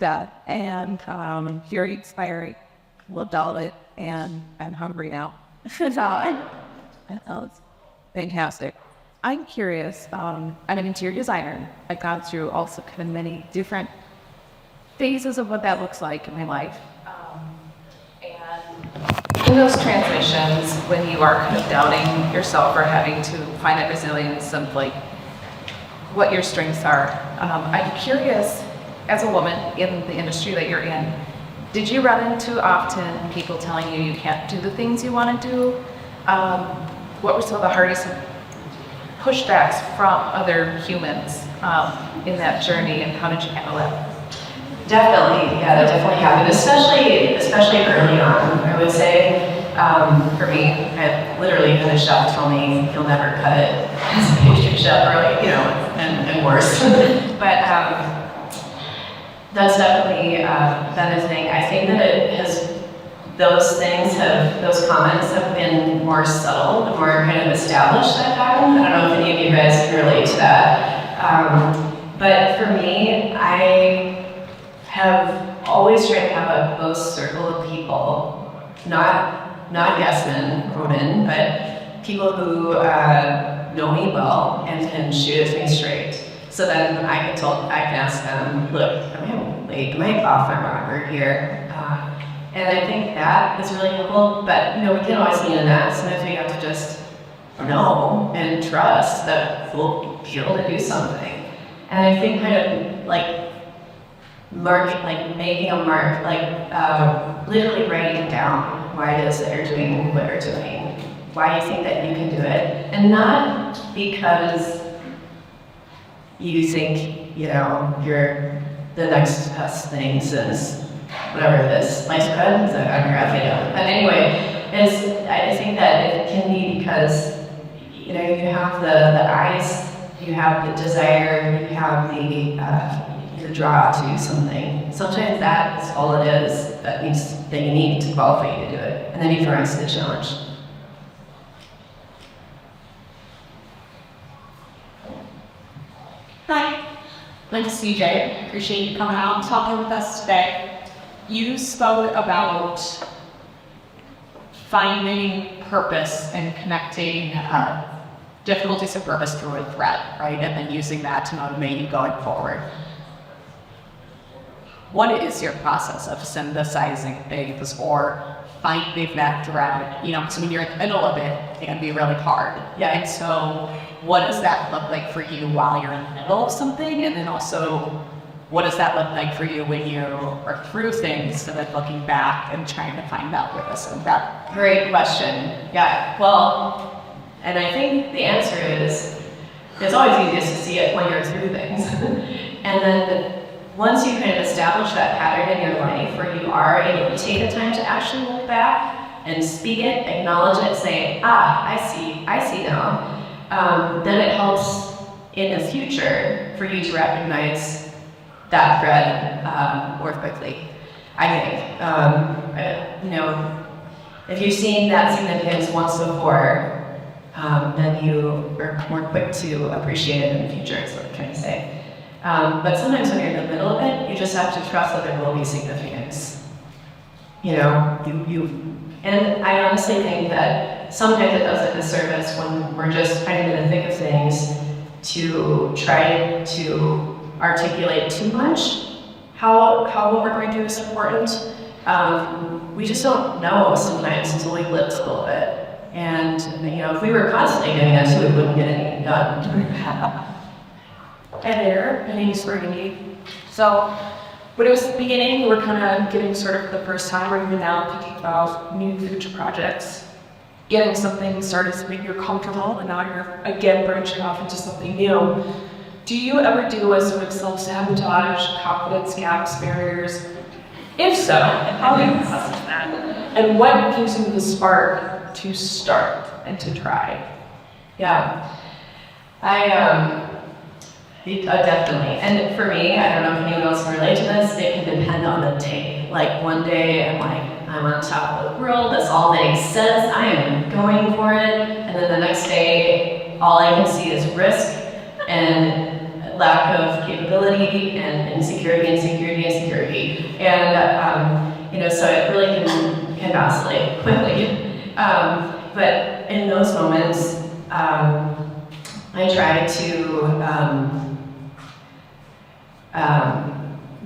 that, and very inspiring. Loved all of it, and I'm hungry now. It's fantastic. I'm curious. I'm an interior designer. I've gone through also kind of many different phases of what that looks like in my life. And in those transitions, when you are kind of doubting yourself or having to find that resilience of like what your strengths are, I'm curious, as a woman in the industry that you're in, did you run into often people telling you you can't do the things you want to do? What were some of the hardest pushbacks from other humans in that journey, and how did you handle it? Definitely, yeah, that definitely happened, especially early on. I would say, for me, I literally had a chef tell me you'll never cut it as a pastry chef, or like, and worse. But that's definitely that is a thing. I think that it has. Those comments have been more subtle, more kind of established at that time. I don't know if any of you guys can relate to that. But for me, I have always tried to have a close circle of people, not yes men, women, but people who know me well and can shoot me straight. So then I can ask them, look, I'm late, am I off my rocker here? And I think that is really helpful, but we can always lean in that. Sometimes we have to just know and trust that we'll be able to do something. And I think kind of like making a mark, literally writing down why it is that you're doing what you're doing, why you think that you can do it, and not because you think you're the next best thing since whatever it is, sliced bread, is that undergrad? But anyway, I think that it can be because you have the eyes, you have the desire, you have the draw to something. Sometimes that is all it is that you need to qualify you to do it, and then you can rise to the challenge. Hi, I'm CJ. Appreciate you coming out and talking with us today. You spoke about finding purpose and connecting difficulties of purpose through a thread, right? And then using that to motivate you going forward. What is your process of synthesizing things or finding that thread? Because when you're in the middle of it, it can be really hard. Yeah. And so what does that look like for you while you're in the middle of something? And then also, what does that look like for you when you are through things, so then looking back and trying to find out where this is at? Great question. Yeah, well, and I think the answer is, it's always easiest to see it when you're through things. And then once you kind of establish that pattern in your life where you are able to take the time to actually look back and speak it, acknowledge it, say, I see now, then it helps in the future for you to recognize that thread more quickly, I think. If you've seen that significance once before, then you are more quick to appreciate it in the future, is what I'm trying to say. But sometimes when you're in the middle of it, you just have to trust that there will be significance. And I honestly think that sometimes it does a disservice when we're just kind of in the thick of things to try to articulate too much how what we're going to do is important. We just don't know sometimes until we live a little bit. And if we were constantly doing that, we wouldn't get anything done. Hi there, my name is Brittany. So, when it was the beginning, we're kind of getting sort of the first time, or even now, thinking about new future projects, getting something started to make you comfortable, and now you're again branching off into something new. Do you ever deal with sort of self-sabotage, confidence gaps, barriers? If so, how do you process that? And what gives you the spark to start and to try? Yeah, definitely. And for me, I don't know if anyone else can relate to this, it can depend on the day. Like one day I'm on top of the world, that's all that he says, I am going for it. And then the next day, all I can see is risk and lack of capability and insecurity. And, so it really can vacillate quickly. But in those moments, I try to,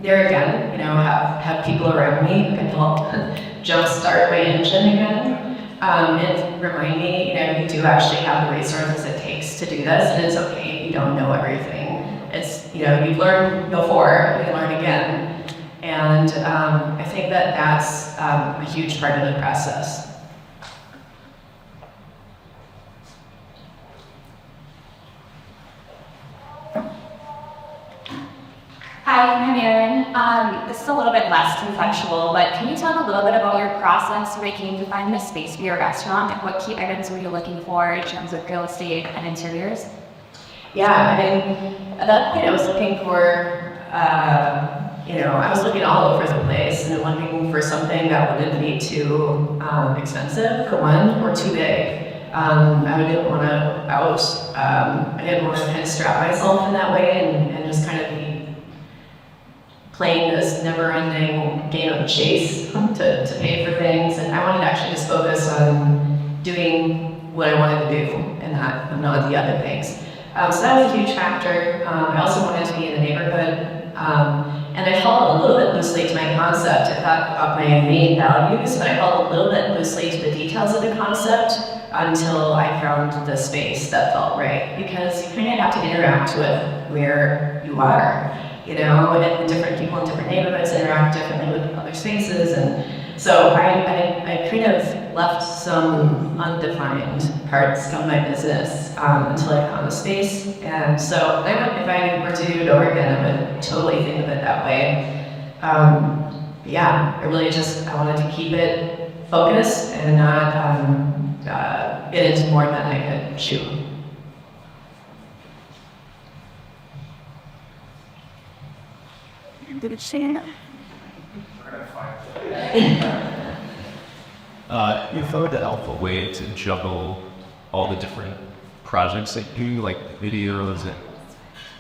there again, have people around me who can help jumpstart my engine again, and remind me, you do actually have the resources it takes to do this, and it's okay if you don't know everything. It's, you've learned before, you can learn again, and I think that's a huge part of the process. Hi, I'm Erin. This is a little bit less conceptual, but can you talk a little bit about your process when it came to finding the space for your restaurant and what key items were you looking for in terms of real estate and interiors? Yeah, at that point I was looking for, I was looking all over the place and looking for something that wouldn't be too expensive, for one, or too big. I didn't want to kind of strap myself in that way and just kind of be playing this never-ending game of chase to pay for things, and I wanted to actually just focus on doing what I wanted to do and not the other things. So that was a huge factor. I also wanted to be in the neighborhood, and I held a little bit loosely to my concept. I thought about my main values, but I held a little bit loosely to the details of the concept until I found the space that felt right, because you kind of have to interact with where you are. And different people in different neighborhoods interact differently with other spaces, and so I kind of left some undefined parts of my business until I found the space. And so if I were to do it over again, I would totally think of it that way. I wanted to keep it focused and not get into more than I could chew. Did it say it? You found an alpha way to juggle all the different projects that you do, like videos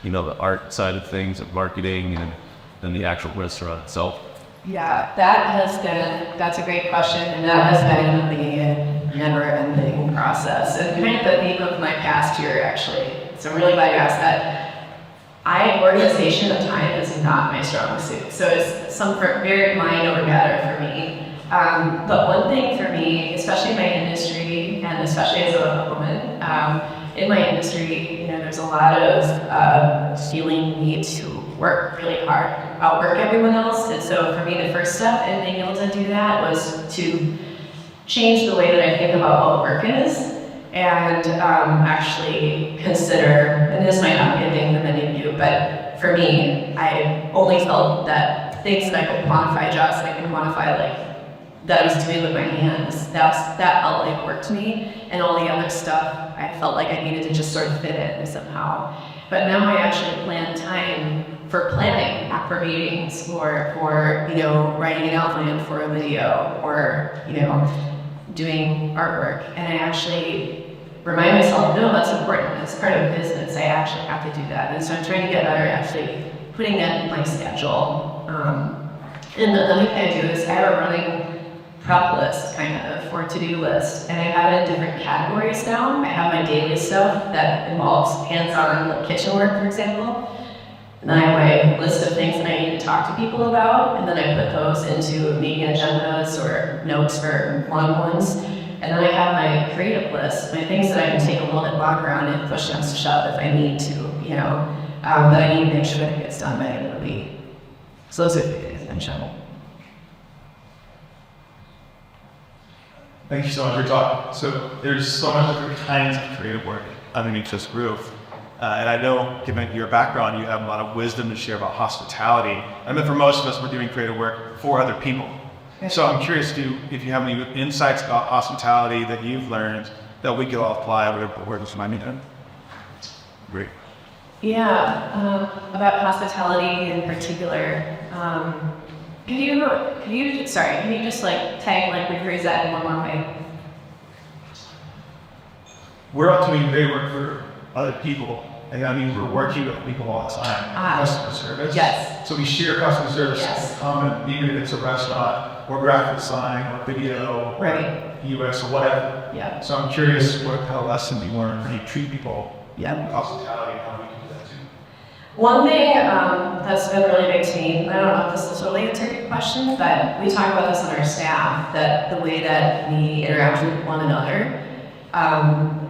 and the art side of things, and marketing, and then the actual restaurant itself. Yeah, that's a great question, and that has been the never-ending process. And kind of the theme of my past year, actually. So I'm really glad you asked that. Organization of time is not my strong suit, so it's very mind over matter for me. But one thing for me, especially in my industry, and especially as a woman, in my industry, there's a lot of feeling need to work really hard, outwork everyone else. And so for me, the first step in being able to do that was to change the way that I think about what work is, and actually consider, and this might not be a thing for many of you, but for me, I only felt that things that I could quantify, jobs that I could quantify, that I was doing with my hands, that felt like work to me, and all the other stuff, I felt like I needed to just sort of fit in somehow. But now I actually plan time for planning, for meetings, or for writing an outline for a video, or doing artwork, and I actually remind myself, no, that's important, that's part of business, I actually have to do that. And so I'm trying to get better at actually putting that in my schedule. And the other thing I do is I have a running prep list, kind of, or to-do list, and I have it in different categories now. I have my daily stuff that involves hands-on kitchen work, for example. And then I have my list of things that I need to talk to people about, and then I put those into meeting agendas or notes for one-on-ones. And then I have my creative list, my things that I can take a little bit longer on and push them to shove if I need to, that I need to make sure that it gets done by the end of the week. So those are the essential. Thank you so much for talking. So there's so many different kinds of creative work underneath this roof. And I know, given your background, you have a lot of wisdom to share about hospitality. I mean, for most of us, we're doing creative work for other people. So I'm curious if you have any insights about hospitality that you've learned that we could all apply over the board. Great. Yeah, about hospitality in particular. Can you just rephrase that in one more way? We're all doing great work for other people, And I mean, we're working with people all the time, customer service. Yes. So we share customer service Yes. comment, even if it's a restaurant or graphic sign or video, Right. US or whatever. Yeah. So I'm curious what kind of lesson you learned when you treat people Yeah. with hospitality and how we can do that too. One thing that's been really big to me, I don't know if this is related to your question, but we talk about this on our staff, that the way that we interact with one another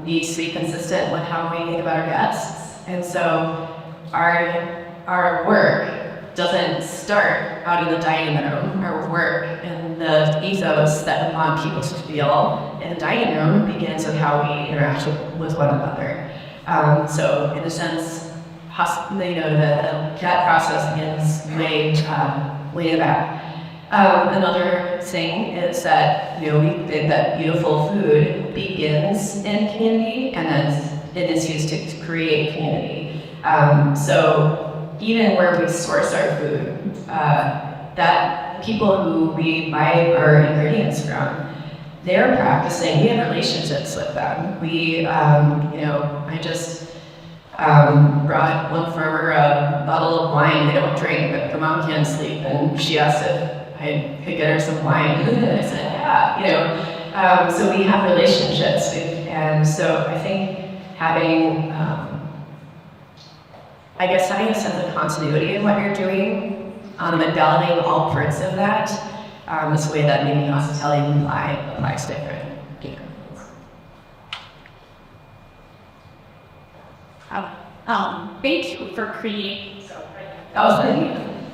needs to be consistent with how we think about our guests. And so our work doesn't start out in the dining room. Our work and the ethos that we want people to feel in the dining room begins with how we interact with one another. So in a sense, the that process begins way back. Another thing is that we think that beautiful food begins in community, and then it is used to create community. So even where we source our food, that people who we buy our ingredients from, they're practicing. We have relationships with them. I just brought one farmer a bottle of wine. They don't drink, but the mom can't sleep, and she asked if I could get her some wine. And I said, yeah, so we have relationships, and so I think having a sense of continuity in what you're doing, and validating all parts of that, is the way that maybe hospitality applies different. Thank you for creating.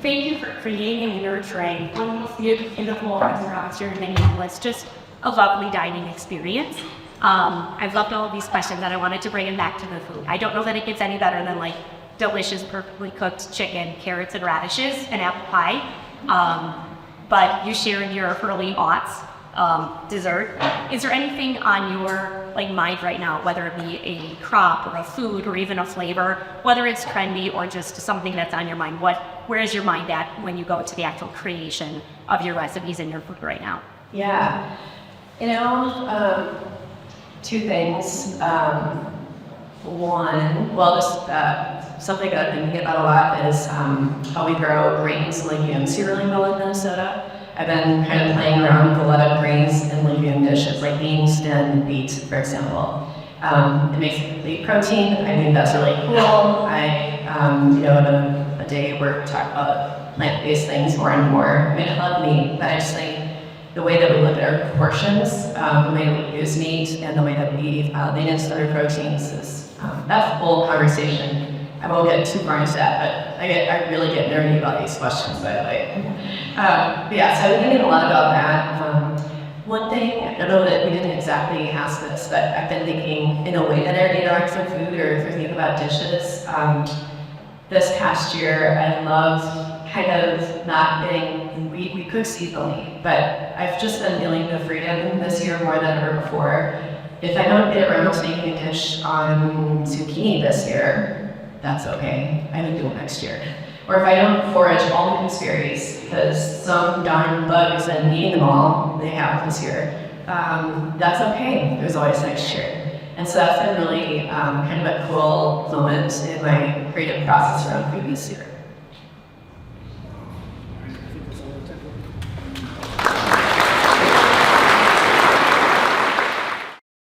Thank you for creating and nurturing beautiful restaurants during the meal. It's just a lovely dining experience. I've loved all of these questions, and I wanted to bring them back to the food. I don't know that it gets any better than like delicious, perfectly cooked chicken, carrots and radishes, and apple pie. But you sharing your early aughts dessert. Is there anything on your mind right now, whether it be a crop or a food or even a flavor, whether it's trendy or just something that's on your mind? Where is your mind at when you go to the actual creation of your recipes and your food right now? Yeah, two things. One, just something that I've been thinking about a lot is how we grow grains and legumes here really well in Minnesota. I've been kind of playing around with a lot of grains and legume dishes, like beans and beets, for example. It makes complete protein. I think that's really cool. In a day where we talk about plant-based things more and more. I mean, I love meat, but I just think the way that we look at our portions, the way we use meat, and the way that we lean into other proteins is that's a whole conversation. I won't get too far into that, but I really get nerdy about these questions, by the way. So I've been thinking a lot about that. One thing, I don't know that we didn't exactly ask this, but I've been thinking in a way that I interact with food or thinking about dishes. This past year, I loved kind of not getting, we cook seasonally, but I've just been feeling the freedom this year more than ever before. If I don't get around to making a dish on zucchini this year, that's okay. I can do it next year. Or if I don't forage all the gooseberries because some darn bug has been eating them all, they have this year, that's okay. There's always next year. And so that's been really kind of a cool moment in my creative process around food this year.